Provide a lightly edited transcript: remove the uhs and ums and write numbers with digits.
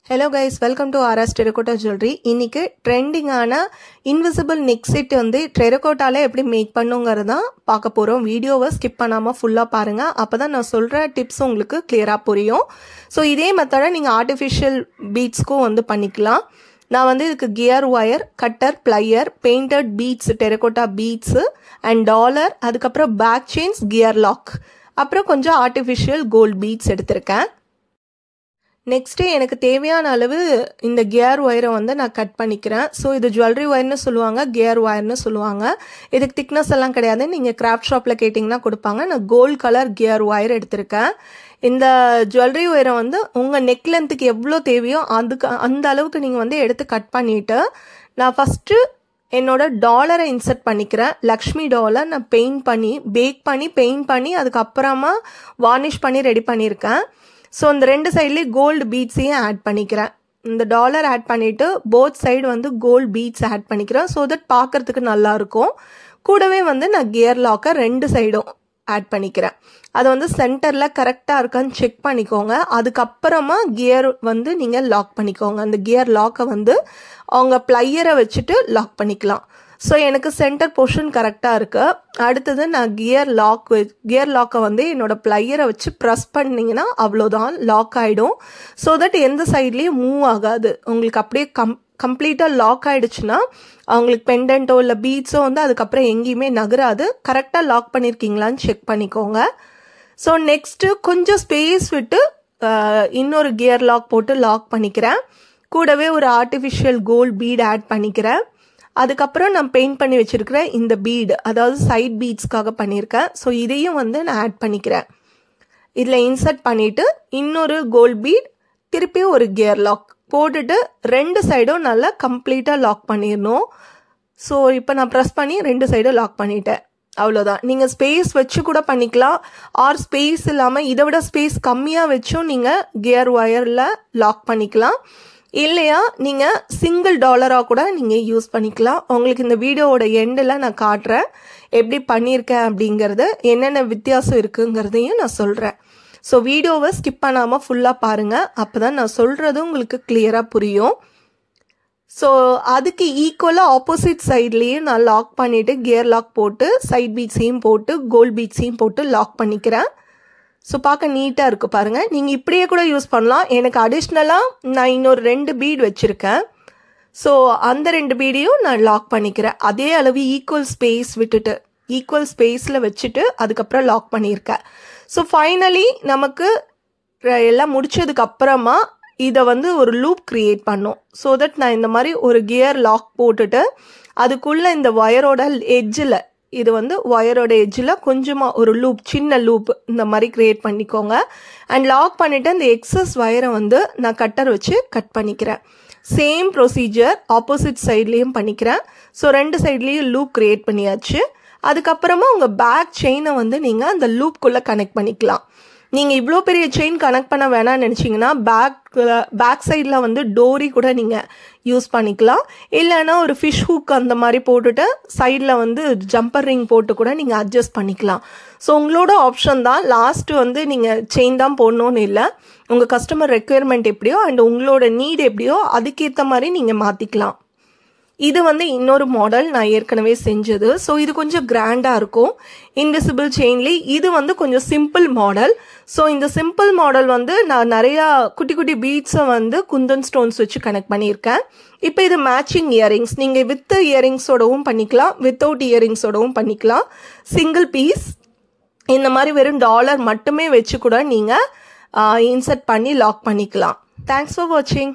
Hello guys, welcome to RS Terracotta Jewelry. இன்னைக்கு ட்ரெண்டிங்கான invisible neck set வந்து டெரகோட்டால எப்படி மேக் பண்ணுங்கறத பார்க்க போறோம். வீடியோவை ஸ்கிப் பண்ணாம ஃபுல்லா பாருங்க. அப்பதான் நான் சொல்ற டிப்ஸ் உங்களுக்கு கிளியரா புரியும். சோ இதே மெத்தட நீங்க ஆர்டிஃபிஷியல் பீட்ஸ்க்கும் வந்து பண்ணிக்கலாம். நான் வந்து இதுக்கு gear wire, cutter, plier, painted beads, terracotta beads and dollar, அதுக்கப்புறம் பேக் செயின்ஸ், கியர் லாக், அப்புறம் கொஞ்சம் ஆர்டிஃபிஷியல் கோல்ட் பீட்ஸ் எடுத்திருக்கேன். நெக்ஸ்ட்டு எனக்கு தேவையான அளவு இந்த கியர் ஒயரை வந்து நான் கட் பண்ணிக்கிறேன். ஸோ இது ஜுவல்லரி ஒயர்னு சொல்லுவாங்க, கியர் ஒயர்னு சொல்லுவாங்க. இதுக்கு திக்னஸ் எல்லாம் கிடையாது, நீங்கள் கிராஃப்ட் ஷாப்பில் கேட்டிங்கன்னா கொடுப்பாங்க. நான் கோல்ட் கலர் கியர் ஒயர் எடுத்திருக்கேன். இந்த ஜுவல்லரி ஒயரை வந்து உங்கள் நெக் லென்த்துக்கு எவ்வளோ தேவையோ அந்த அளவுக்கு நீங்கள் வந்து எடுத்து கட் பண்ணிவிட்டு, நான் ஃபஸ்ட்டு என்னோட டாலரை இன்சர்ட் பண்ணிக்கிறேன். லக்ஷ்மி டாலர் நான் பேக் பண்ணி பெயிண்ட் பண்ணி அதுக்கப்புறமா வார்னிஷ் பண்ணி ரெடி பண்ணியிருக்கேன். ஸோ இந்த ரெண்டு சைட்லேயும் கோல்டு பீட்ஸையும் ஆட் பண்ணிக்கிறேன். இந்த டாலர் ஆட் பண்ணிவிட்டு போத் சைடு வந்து கோல்டு பீட்ஸ் ஆட் பண்ணிக்கிறேன். ஸோ தட் பார்க்கறதுக்கு நல்லாயிருக்கும். கூடவே வந்து நான் கியர் லாக்கை ரெண்டு சைடும் ஆட் பண்ணிக்கிறேன். அது வந்து சென்டரில் கரெக்டாக இருக்கான்னு செக் பண்ணிக்கோங்க. அதுக்கப்புறமா கியர் வந்து நீங்கள் லாக் பண்ணிக்கோங்க. அந்த கியர் லாக்கை வந்து அவங்க பிளையரை வச்சுட்டு லாக் பண்ணிக்கலாம். ஸோ எனக்கு சென்டர் போர்ஷன் கரெக்டாக இருக்குது. அடுத்தது நான் கியர் லாக்கை வந்து என்னோட பிளையரை வச்சு ப்ரெஸ் பண்ணிங்கன்னா அவ்வளோதான், லாக் ஆகிடும். ஸோ தட் எந்த சைட்லேயும் மூவ் ஆகாது. உங்களுக்கு அப்படியே கம்ப்ளீட்டாக லாக் ஆகிடுச்சுன்னா அவங்களுக்கு பெண்டன்ட்டோ இல்லை பீட்ஸோ வந்து அதுக்கப்புறம் எங்கேயுமே நகராது. கரெக்டாக லாக் பண்ணியிருக்கீங்களான்னு செக் பண்ணிக்கோங்க. ஸோ நெக்ஸ்ட்டு கொஞ்சம் ஸ்பேஸ் விட்டு இன்னொரு கியர் லாக் போட்டு லாக் பண்ணிக்கிறேன். கூடவே ஒரு ஆர்டிஃபிஷியல் கோல்ட் பீட் ஆட் பண்ணிக்கிறேன். அதுக்கப்புறம் நான் பெயிண்ட் பண்ணி வச்சிருக்கிறேன் இந்த பீடு, அதாவது சைட் பீட்ஸ்க்காக பண்ணியிருக்கேன். ஸோ இதையும் வந்து நான் ஆட் பண்ணிக்கிறேன். இதில் இன்சர்ட் பண்ணிவிட்டு இன்னொரு கோல்ட் பீட், திருப்பியும் ஒரு கியர் லாக் போட்டுட்டு ரெண்டு சைடும் நல்லா கம்ப்ளீட்டாக லாக் பண்ணிடணும். ஸோ இப்போ நான் ப்ரெஸ் பண்ணி ரெண்டு சைடும் லாக் பண்ணிட்டேன். அவ்வளோதான். நீங்கள் ஸ்பேஸ் வச்சு கூட பண்ணிக்கலாம், ஆர் ஸ்பேஸ் இல்லாமல் இதை விட ஸ்பேஸ் கம்மியாக வச்சும் நீங்கள் கியர் ஒயரில் லாக் பண்ணிக்கலாம். இல்லையா நீங்கள் சிங்கிள் டாலராக கூட நீங்கள் யூஸ் பண்ணிக்கலாம். உங்களுக்கு இந்த வீடியோவோட எண்டில் நான் காட்டுறேன் எப்படி பண்ணியிருக்கேன் அப்படிங்கிறது, என்னென்ன வித்தியாசம் இருக்குங்கிறதையும் நான் சொல்கிறேன். ஸோ வீடியோவை ஸ்கிப் பண்ணாமல் ஃபுல்லாக பாருங்கள். அப்போ தான் நான் சொல்கிறது உங்களுக்கு கிளியராக புரியும். ஸோ அதுக்கு ஈக்குவலாக ஆப்போசிட் சைட்லேயும் நான் லாக் பண்ணிவிட்டு கியர் லாக் போட்டு சைட் பீட்ஸையும் போட்டு கோல்ட் பீட்ஸையும் போட்டு லாக் பண்ணிக்கிறேன். ஸோ பார்க்க நீட்டாக இருக்குது பாருங்கள். நீங்கள் இப்படியே கூட யூஸ் பண்ணலாம். எனக்கு அடிஷ்னலாக நான் இன்னொரு 2 பீட் வச்சுருக்கேன். ஸோ அந்த 2 பீடையும் நான் லாக் பண்ணிக்கிறேன். அதே அளவு ஈக்குவல் ஸ்பேஸில் வச்சுட்டு அதுக்கப்புறம் லாக் பண்ணியிருக்கேன். ஸோ ஃபைனலி நமக்கு எல்லாம் முடிச்சதுக்கு அப்புறமா இதை வந்து ஒரு லூப் கிரியேட் பண்ணோம். ஸோ தட் நான் இந்த மாதிரி ஒரு கியர் லாக் போட்டுட்டு அதுக்குள்ளே இந்த ஒயரோட எட்ஜில், இது வந்து ஒயரோட எட்ஜில் கொஞ்சமாக ஒரு லூப், சின்ன லூப் இந்த மாதிரி கிரியேட் பண்ணிக்கோங்க. அண்ட் லாக் பண்ணிவிட்டு அந்த எக்ஸஸ் ஒயரை வந்து நான் கட்டர் வச்சு கட் பண்ணிக்கிறேன். சேம் ப்ரொசீஜர் ஆப்போசிட் சைட்லேயும் பண்ணிக்கிறேன். ஸோ ரெண்டு சைட்லேயும் லூப் கிரியேட் பண்ணியாச்சு. அதுக்கப்புறமா உங்கள் பேக் செயினை வந்து நீங்கள் அந்த லூப்குள்ளே கனெக்ட் பண்ணிக்கலாம். நீங்கள் இவ்வளோ பெரிய செயின் கனெக்ட் பண்ண வேணாம்னு நினச்சிங்கன்னா பேக் சைடில் வந்து டோரி கூட நீங்கள் யூஸ் பண்ணிக்கலாம். இல்லைன்னா ஒரு ஃபிஷ் ஹூக் அந்த மாதிரி போட்டுட்டு சைடில் வந்து ஜம்பர் ரிங் போட்டு கூட நீங்கள் அட்ஜஸ்ட் பண்ணிக்கலாம். ஸோ உங்களோட ஆப்ஷன் தான். லாஸ்ட்டு வந்து நீங்கள் செயின் தான் போடணும்னு இல்லை, உங்கள் கஸ்டமர் ரெக்குயர்மெண்ட் எப்படியோ அண்ட் உங்களோட நீட் எப்படியோ அதுக்கேற்ற மாதிரி நீங்கள் மாற்றிக்கலாம். இது வந்து இன்னொரு மாடல் நான் ஏற்கனவே செஞ்சது. ஸோ இது கொஞ்சம் கிராண்டாக இருக்கும் இன்விசிபிள் செயின்லி. இது வந்து கொஞ்சம் சிம்பிள் மாடல். ஸோ இந்த சிம்பிள் மாடல் வந்து நான் நிறையா குட்டி குட்டி பீட்ஸை வந்து குந்தன் ஸ்டோன்ஸ் வச்சு கனெக்ட் பண்ணியிருக்கேன். இப்போ இது மேட்சிங் இயரிங்ஸ், நீங்கள் வித் இயரிங்ஸோடவும் பண்ணிக்கலாம், வித்தவுட் இயரிங்ஸோடவும் பண்ணிக்கலாம். சிங்கிள் பீஸ் இந்த மாதிரி வெறும் டாலர் மட்டுமே வச்சு கூட நீங்கள் இன்சர்ட் பண்ணி லாக் பண்ணிக்கலாம். தேங்க்ஸ் ஃபார் வாட்சிங்.